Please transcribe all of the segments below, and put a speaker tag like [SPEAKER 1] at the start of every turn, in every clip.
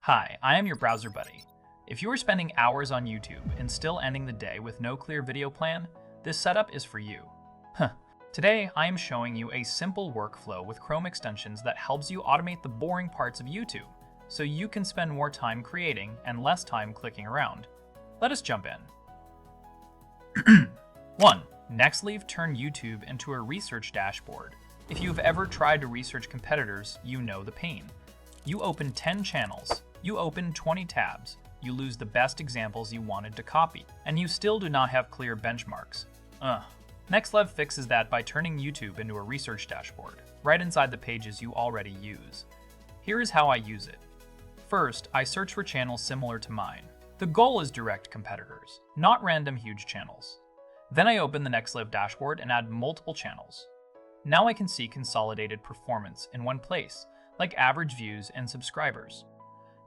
[SPEAKER 1] Hi, I am your browser buddy. If you are spending hours on YouTube and still ending the day with no clear video plan, this setup is for you. Today, I am showing you a simple workflow with Chrome extensions that helps you automate the boring parts of YouTube, so you can spend more time creating and less time clicking around. Let us jump in. 1. Nexlev turn YouTube into a research dashboard. If you've ever tried to research competitors, you know the pain. You open 10 channels, you open 20 tabs, you lose the best examples you wanted to copy, and you still do not have clear benchmarks. Nexlev fixes that by turning YouTube into a research dashboard, right inside the pages you already use. Here is how I use it. First, I search for channels similar to mine. The goal is direct competitors, not random huge channels. Then I open the Nexlev dashboard and add multiple channels. Now I can see consolidated performance in one place, like average views and subscribers.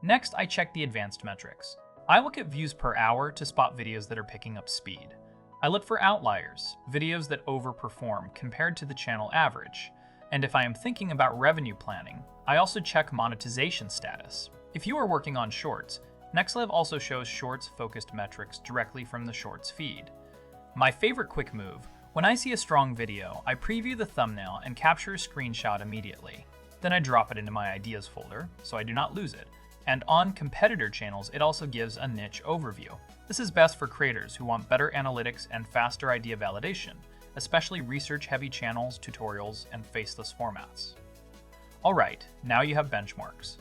[SPEAKER 1] Next, I check the advanced metrics. I look at views per hour to spot videos that are picking up speed. I look for outliers, videos that overperform compared to the channel average. And if I am thinking about revenue planning, I also check monetization status. If you are working on shorts, Nexlev also shows shorts-focused metrics directly from the shorts feed. My favorite quick move: when I see a strong video, I preview the thumbnail and capture a screenshot immediately. Then I drop it into my ideas folder, so I do not lose it. And on competitor channels, it also gives a niche overview. This is best for creators who want better analytics and faster idea validation, especially research-heavy channels, tutorials, and faceless formats. Alright, now you have benchmarks.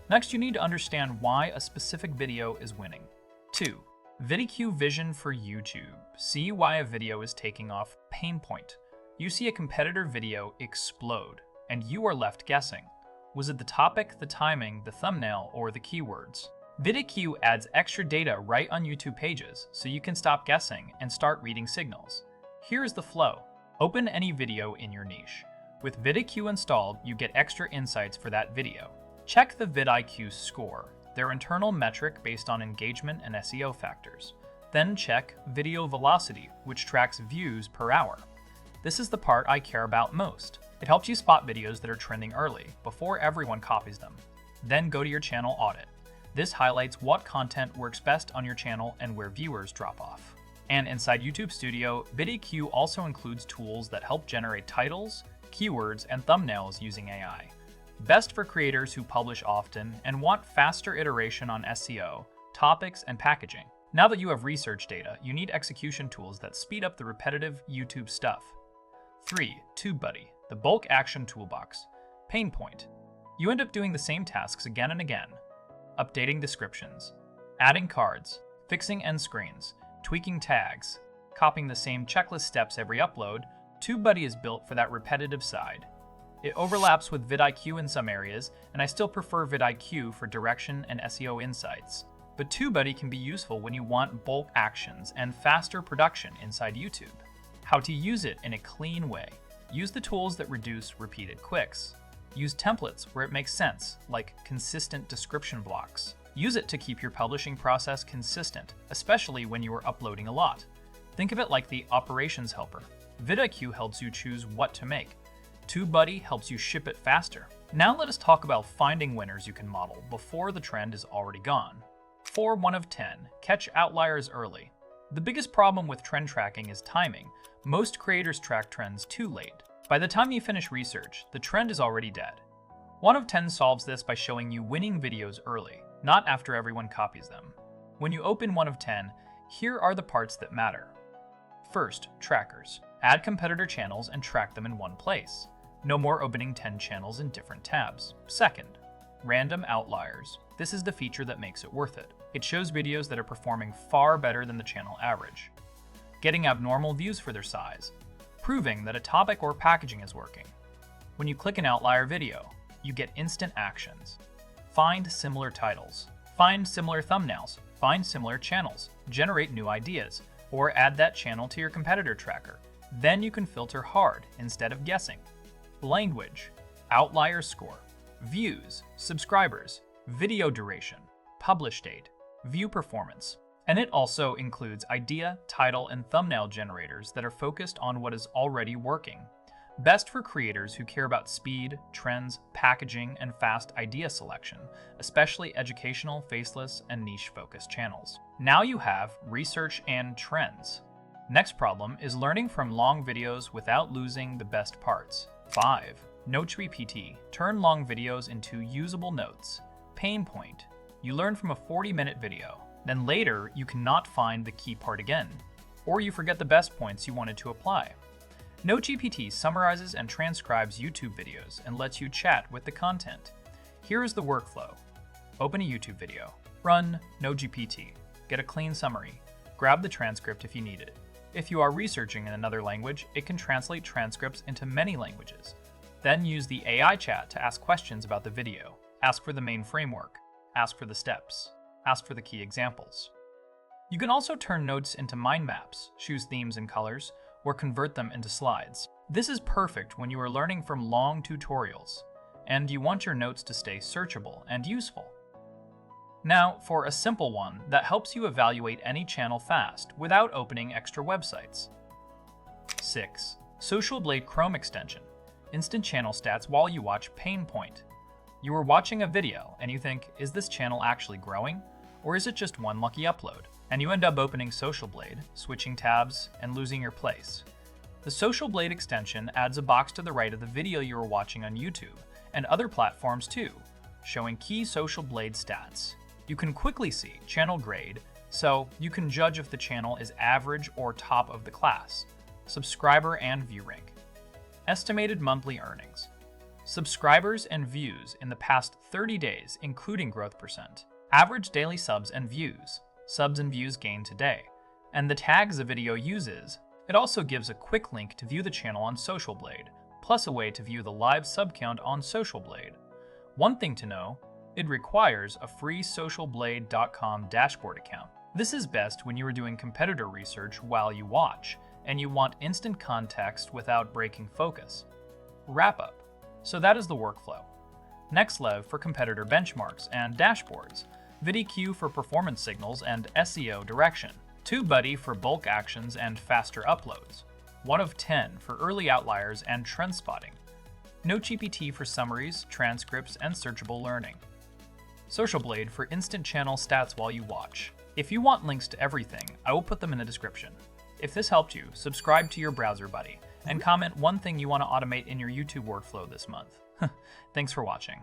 [SPEAKER 1] Next, you need to understand why a specific video is winning. 2. vidIQ vision for YouTube. See why a video is taking off. Pain point. You see a competitor video explode, and you are left guessing. Was it the topic, the timing, the thumbnail, or the keywords? vidIQ adds extra data right on YouTube pages, so you can stop guessing and start reading signals. Here's the flow. Open any video in your niche. With vidIQ installed, you get extra insights for that video. Check the vidIQ score, their internal metric based on engagement and SEO factors. Then check video velocity, which tracks views per hour. This is the part I care about most. It helps you spot videos that are trending early, before everyone copies them. Then go to your channel audit. This highlights what content works best on your channel and where viewers drop off. And inside YouTube Studio, vidIQ also includes tools that help generate titles, keywords, and thumbnails using AI. Best for creators who publish often and want faster iteration on SEO, topics, and packaging. Now that you have research data, you need execution tools that speed up the repetitive YouTube stuff. 3. TubeBuddy, the bulk action toolbox. Pain point. You end up doing the same tasks again and again. Updating descriptions, adding cards, fixing end screens, tweaking tags, copying the same checklist steps every upload. TubeBuddy is built for that repetitive side. It overlaps with vidIQ in some areas, and I still prefer vidIQ for direction and SEO insights. But TubeBuddy can be useful when you want bulk actions and faster production inside YouTube. How to use it in a clean way. Use the tools that reduce repeated clicks. Use templates where it makes sense, like consistent description blocks. Use it to keep your publishing process consistent, especially when you are uploading a lot. Think of it like the operations helper. vidIQ helps you choose what to make. TubeBuddy helps you ship it faster. Now let us talk about finding winners you can model before the trend is already gone. 4 1 of 10. Catch outliers early. The biggest problem with trend tracking is timing. Most creators track trends too late. By the time you finish research, the trend is already dead. 1 of 10 solves this by showing you winning videos early, not after everyone copies them. When you open 1 of 10, here are the parts that matter. First, trackers. Add competitor channels and track them in one place. No more opening 10 channels in different tabs. Second, random outliers. This is the feature that makes it worth it. It shows videos that are performing far better than the channel average. Getting abnormal views for their size, proving that a topic or packaging is working. When you click an outlier video, you get instant actions. Find similar titles, find similar thumbnails, find similar channels, generate new ideas, or add that channel to your competitor tracker. Then you can filter hard instead of guessing. Language, outlier score, views, subscribers, video duration, publish date, view performance. And it also includes idea, title, and thumbnail generators that are focused on what is already working. Best for creators who care about speed, trends, packaging, and fast idea selection, especially educational, faceless, and niche-focused channels. Now you have research and trends. Next problem is learning from long videos without losing the best parts. 5. NoteGPT. Turn long videos into usable notes. Pain point. You learn from a 40-minute video. Then later, you cannot find the key part again, or you forget the best points you wanted to apply. NoteGPT summarizes and transcribes YouTube videos and lets you chat with the content. Here is the workflow. Open a YouTube video. Run NoteGPT. Get a clean summary. Grab the transcript if you need it. If you are researching in another language, it can translate transcripts into many languages. Then use the AI chat to ask questions about the video. Ask for the main framework. Ask for the steps. Ask for the key examples. You can also turn notes into mind maps, choose themes and colors, or convert them into slides. This is perfect when you are learning from long tutorials, and you want your notes to stay searchable and useful. Now, for a simple one that helps you evaluate any channel fast without opening extra websites. 6. Social Blade Chrome extension. Instant channel stats while you watch pain point. You are watching a video and you think, is this channel actually growing? Or is it just one lucky upload? And you end up opening Social Blade, switching tabs, and losing your place. The Social Blade extension adds a box to the right of the video you are watching on YouTube, and other platforms too, showing key Social Blade stats. You can quickly see channel grade, so you can judge if the channel is average or top of the class, subscriber and view rank. Estimated monthly earnings. Subscribers and views in the past 30 days, including growth percent. Average daily subs and views. Subs and views gained today, and the tags the video uses. It also gives a quick link to view the channel on Social Blade, plus a way to view the live sub count on Social Blade. One thing to know, it requires a free socialblade.com dashboard account. This is best when you are doing competitor research while you watch, and you want instant context without breaking focus. Wrap up. So that is the workflow. Nexlev for competitor benchmarks and dashboards. vidIQ for performance signals and SEO direction, TubeBuddy for bulk actions and faster uploads, 1 of 10 for early outliers and trend spotting, NoteGPT for summaries, transcripts, and searchable learning, Social Blade for instant channel stats while you watch. If you want links to everything, I will put them in the description. If this helped you, subscribe to your browser buddy, and comment one thing you want to automate in your YouTube workflow this month. Thanks for watching.